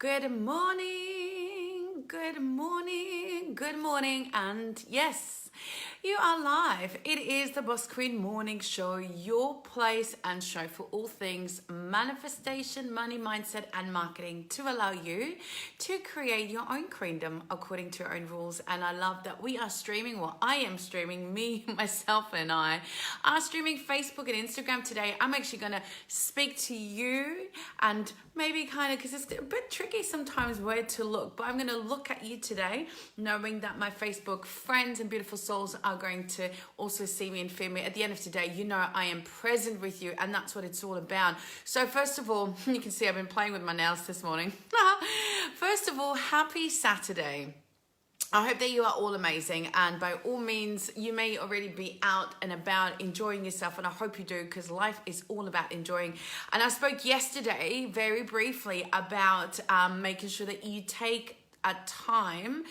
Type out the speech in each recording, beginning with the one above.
Good morning, good morning, good morning, and yes, you are live. It is the Boss Queen Morning Show, your place and show for all things manifestation, money, mindset, and marketing to allow you to create your own queendom according to your own rules. And I love that we are streaming, well, I am streaming, me, myself, and I are streaming Facebook and Instagram today. I'm actually going to speak to you and maybe kind of, because it's a bit tricky sometimes where to look, but I'm going to look at you today, knowing that my Facebook friends and beautiful souls are going to also see me and feel me. At the end of today, you know I am present with you, and that's what it's all about. So first of all, you can see I've been playing with my nails this morning. First of all, happy Saturday. I hope that you are all amazing, and by all means, you may already be out and about enjoying yourself, and I hope you do, because life is all about enjoying. And I spoke yesterday very briefly about making sure that you take a time,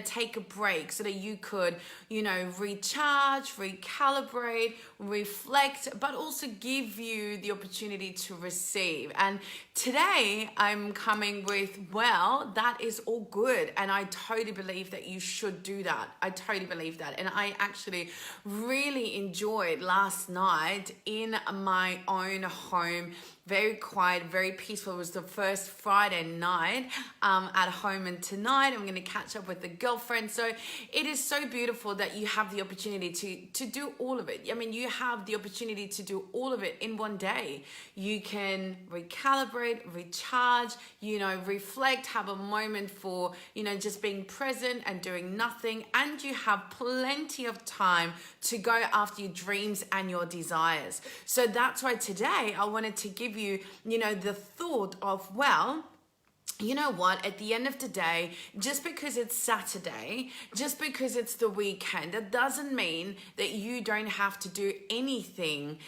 take a break so that you could, recharge, recalibrate, reflect, but also give you the opportunity to receive. And today I'm coming with, well, that is all good. And I totally believe that you should do that. I totally believe that. And I actually really enjoyed last night in my own home. Very quiet, very peaceful. It was the first Friday night at home, and tonight I'm going to catch up with the girlfriend. So it is so beautiful that you have the opportunity to do all of it. I mean, you have the opportunity to do all of it in one day. You can recalibrate, recharge, reflect, have a moment for, just being present and doing nothing. And you have plenty of time to go after your dreams and your desires. So that's why today I wanted to give you, the thought of, well, you know what, at the end of the day, just because it's Saturday, just because it's the weekend, that doesn't mean that you don't have to do anything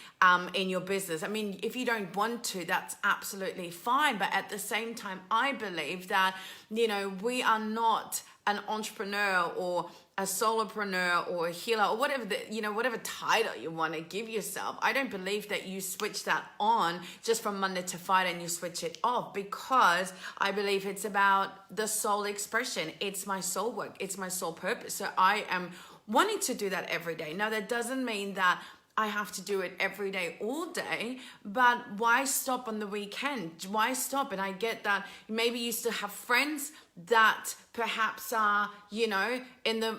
in your business. I mean, if you don't want to, that's absolutely fine. But at the same time, I believe that, we are not an entrepreneur or a solopreneur or a healer or whatever whatever title you want to give yourself. I don't believe that you switch that on just from Monday to Friday and you switch it off, because I believe it's about the soul expression. It's my soul work. It's my soul purpose. So I am wanting to do that every day. Now, that doesn't mean that I have to do it every day, all day, but why stop on the weekend? Why stop? And I get that maybe you still have friends that perhaps are, in the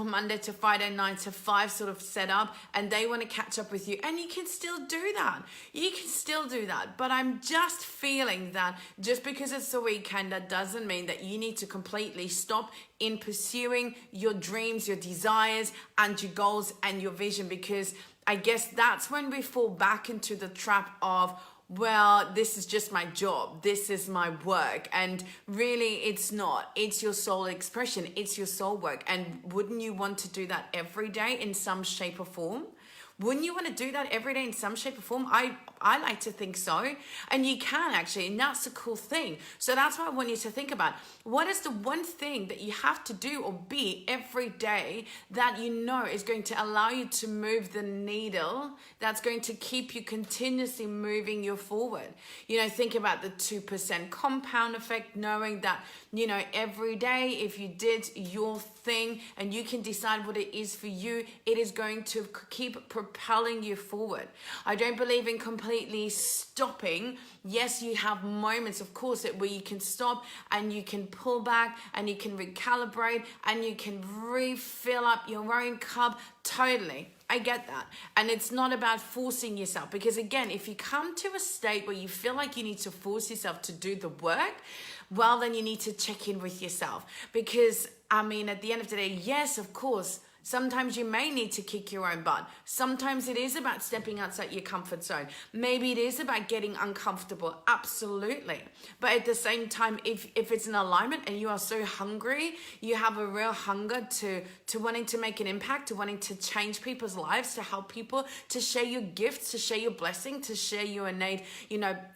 Monday to Friday, 9 to 5 sort of setup, and they want to catch up with you. And you can still do that. You can still do that. But I'm just feeling that just because it's the weekend, that doesn't mean that you need to completely stop in pursuing your dreams, your desires, and your goals and your vision, because I guess that's when we fall back into the trap of, well, this is just my job. This is my work. And really, it's not. It's your soul expression. It's your soul work. And wouldn't you want to do that every day in some shape or form? Wouldn't you want to do that every day in some shape or form? I like to think so. And you can actually, and that's the cool thing. So that's what I want you to think about. What is the one thing that you have to do or be every day that is going to allow you to move the needle, that's going to keep you continuously moving you forward? Think about the 2% compound effect, knowing that, every day, if you did your thing and you can decide what it is for you, it is going to keep propelling you forward. I don't believe in completely stopping. Yes, you have moments, of course, where you can stop and you can pull back and you can recalibrate and you can refill up your own cup. Totally. I get that. And it's not about forcing yourself, because again, if you come to a state where you feel like you need to force yourself to do the work, well, then you need to check in with yourself, because at the end of the day, yes, of course, sometimes you may need to kick your own butt. Sometimes it is about stepping outside your comfort zone. Maybe it is about getting uncomfortable. Absolutely. But at the same time, if it's an alignment and you are so hungry, you have a real hunger to wanting to make an impact, to wanting to change people's lives, to help people, to share your gifts, to share your blessing, to share your innate,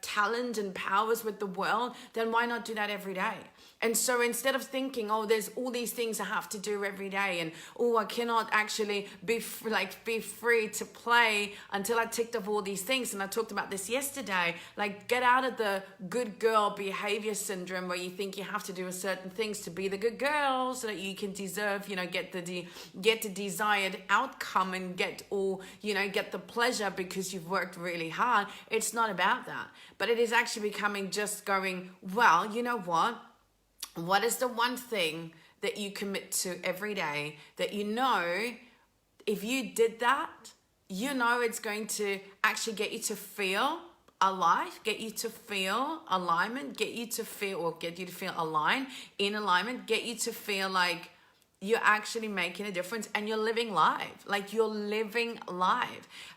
talent and powers with the world, then why not do that every day? And so instead of thinking, oh, there's all these things I have to do every day, and oh, I cannot actually be free to play until I ticked off all these things. And I talked about this yesterday. Like, get out of the good girl behavior syndrome where you think you have to do certain things to be the good girl so that you can deserve, get the desired outcome and get the pleasure because you've worked really hard. It's not about that, but it is actually becoming just going, well, you know what is the one thing that you commit to every day that if you did that, it's going to actually get you to feel alive, get you to feel alignment, get you to feel aligned, in alignment, get you to feel like you're actually making a difference and you're living life.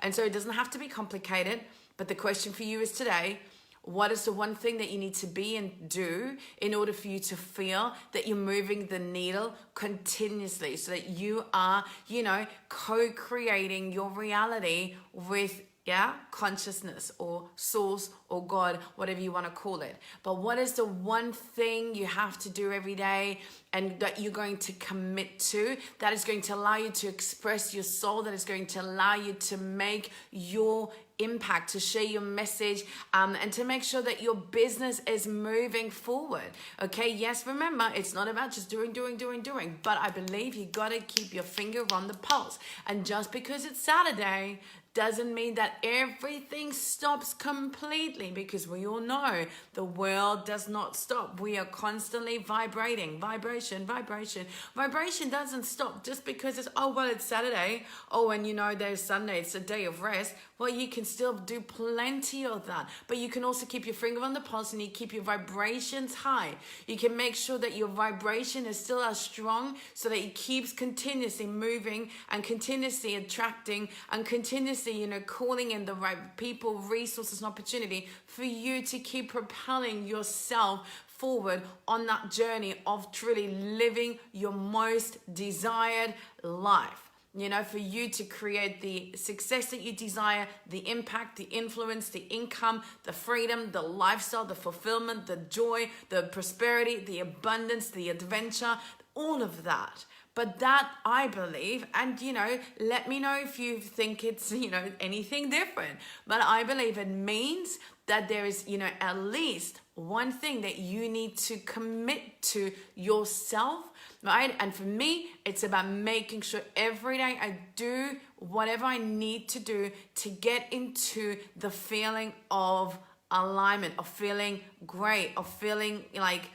And so it doesn't have to be complicated, but the question for you is today, what is the one thing that you need to be and do in order for you to feel that you're moving the needle continuously so that you are, co-creating your reality with consciousness or source or God, whatever you want to call it. But what is the one thing you have to do every day and that you're going to commit to that is going to allow you to express your soul, that is going to allow you to make your impact, to share your message, and to make sure that your business is moving forward. Okay, yes, remember, it's not about just doing, but I believe you got to keep your finger on the pulse. And just because it's Saturday doesn't mean that everything stops completely, because we all know the world does not stop. We are constantly vibrating. Vibration doesn't stop just because it's Saturday. And there's Sunday, it's a day of rest. Well, you can still do plenty of that, but you can also keep your finger on the pulse and you keep your vibrations high. You can make sure that your vibration is still as strong so that it keeps continuously moving and continuously attracting and continuously, calling in the right people, resources, and opportunity for you to keep propelling yourself forward on that journey of truly living your most desired life. For you to create the success that you desire, the impact, the influence, the income, the freedom, the lifestyle, the fulfillment, the joy, the prosperity, the abundance, the adventure, all of that. But that, I believe, and let me know if you think it's, anything different. But I believe it means that there is, at least one thing that you need to commit to yourself, right? And for me, it's about making sure every day I do whatever I need to do to get into the feeling of alignment, of feeling great, of feeling like,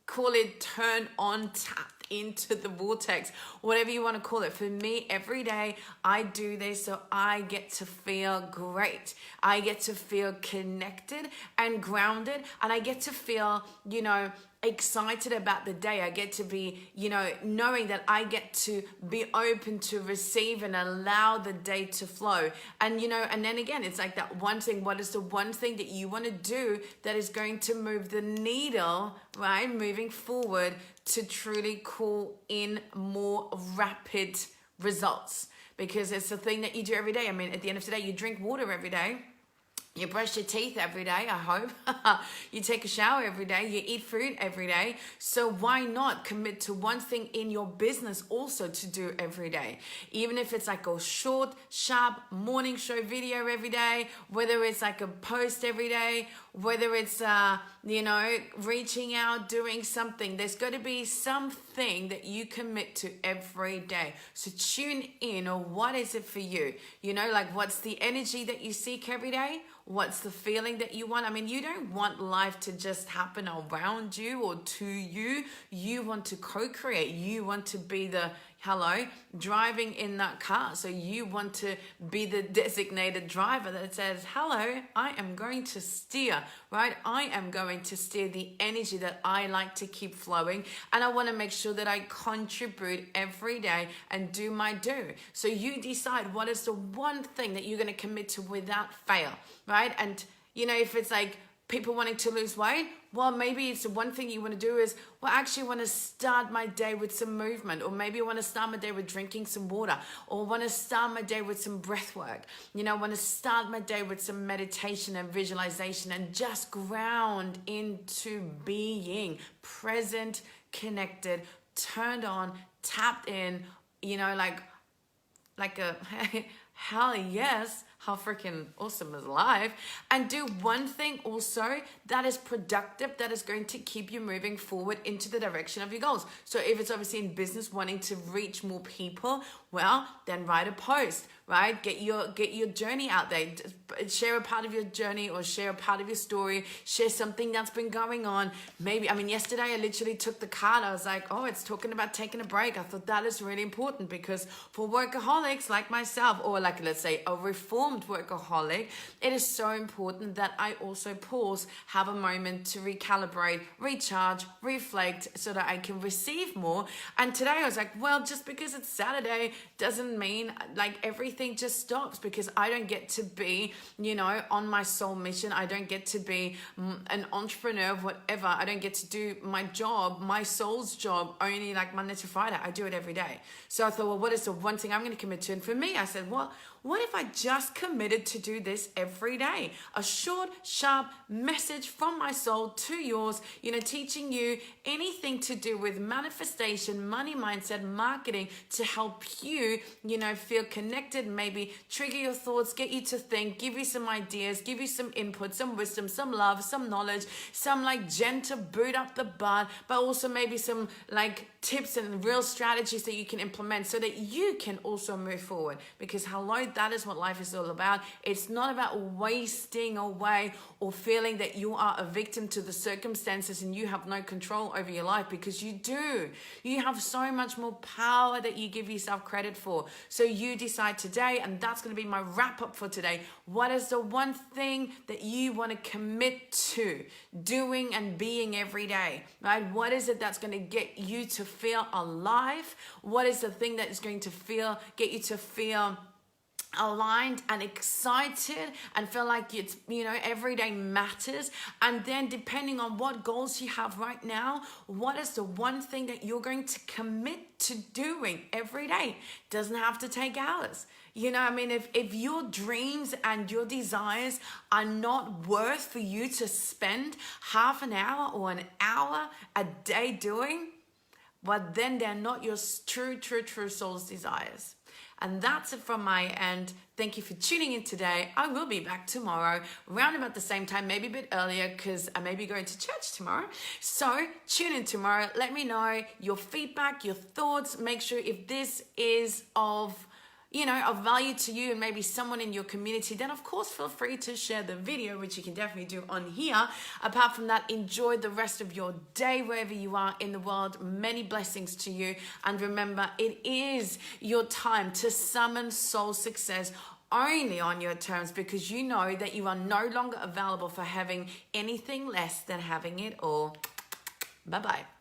call it turn on, tap into the vortex, whatever you want to call it. For me, every day I do this so I get to feel great. I get to feel connected and grounded, and I get to feel, excited about the day. I get to be, knowing that I get to be open to receive and allow the day to flow. And, and then again, it's like that one thing. What is the one thing that you want to do that is going to move the needle, right? Moving forward to truly call in more rapid results, because it's the thing that you do every day. I mean, at the end of the day, you drink water every day. You brush your teeth every day, I hope. You take a shower every day. You eat fruit every day. So why not commit to one thing in your business also to do every day? Even if it's like a short, sharp morning show video every day, whether it's like a post every day, whether it's, reaching out, doing something. There's got to be something that you commit to every day. So tune in, or what is it for you? What's the energy that you seek every day? What's the feeling that you want? I mean, you don't want life to just happen around you or to you. You want to co-create. You want to be the driving in that car. So you want to be the designated driver that says, hello, I am going to steer, right? I am going to steer the energy that I like to keep flowing. And I want to make sure that I contribute every day and do my do. So you decide what is the one thing that you're going to commit to without fail, right? And, if it's like people wanting to lose weight, well, maybe it's the one thing you want to do is, well, actually I want to start my day with some movement, or maybe I want to start my day with drinking some water, or want to start my day with some breath work. I want to start my day with some meditation and visualization and just ground into being present, connected, turned on, tapped in, like a hell yes, how freaking awesome is life, and do one thing also that is productive, that is going to keep you moving forward into the direction of your goals. So if it's obviously in business, wanting to reach more people, well, then write a post, right? Get your journey out there. Share a part of your journey, or share a part of your story. Share something that's been going on. Maybe, yesterday I literally took the card. I was like, oh, it's talking about taking a break. I thought that is really important, because for workaholics like myself, or like, let's say, a reformed workaholic, it is so important that I also pause, have a moment to recalibrate, recharge, reflect, so that I can receive more. And today I was like, well, just because it's Saturday doesn't mean like everything just stops, because I don't get to be, on my soul mission. I don't get to be an entrepreneur, whatever. I don't get to do my job, my soul's job, only like Monday to Friday. I do it every day. So I thought, well, what is the one thing I'm going to commit to? And for me, I said, well, what if I just committed to do this every day? A short, sharp message from my soul to yours, teaching you anything to do with manifestation, money mindset, marketing, to help you, feel connected, maybe trigger your thoughts, get you to think, give you some ideas, give you some input, some wisdom, some love, some knowledge, some like gentle boot up the butt, but also maybe some like tips and real strategies that you can implement so that you can also move forward. Because hello, that is what life is all about. It's not about wasting away or feeling that you are a victim to the circumstances and you have no control over your life, because you do. You have so much more power that you give yourself credit for. So you decide today, and that's going to be my wrap up for today. What is the one thing that you want to commit to doing and being every day, right? What is it that's going to get you to feel alive? What is the thing that is going to get you to feel aligned and excited and feel like it's, every day matters? And then depending on what goals you have right now, what is the one thing that you're going to commit to doing every day? Doesn't have to take hours. If your dreams and your desires are not worth for you to spend half an hour or an hour a day doing, well, then they're not your true soul's desires. And that's it from my end. Thank you for tuning in today. I will be back tomorrow around about the same time, maybe a bit earlier, because I may be going to church tomorrow. So tune in tomorrow. Let me know your feedback, your thoughts. Make sure if this is of value to you and maybe someone in your community, then of course feel free to share the video, which you can definitely do on here. Apart from that, enjoy the rest of your day wherever you are in the world. Many blessings to you. And remember, it is your time to summon soul success only on your terms, because you know that you are no longer available for having anything less than having it all. Bye-bye.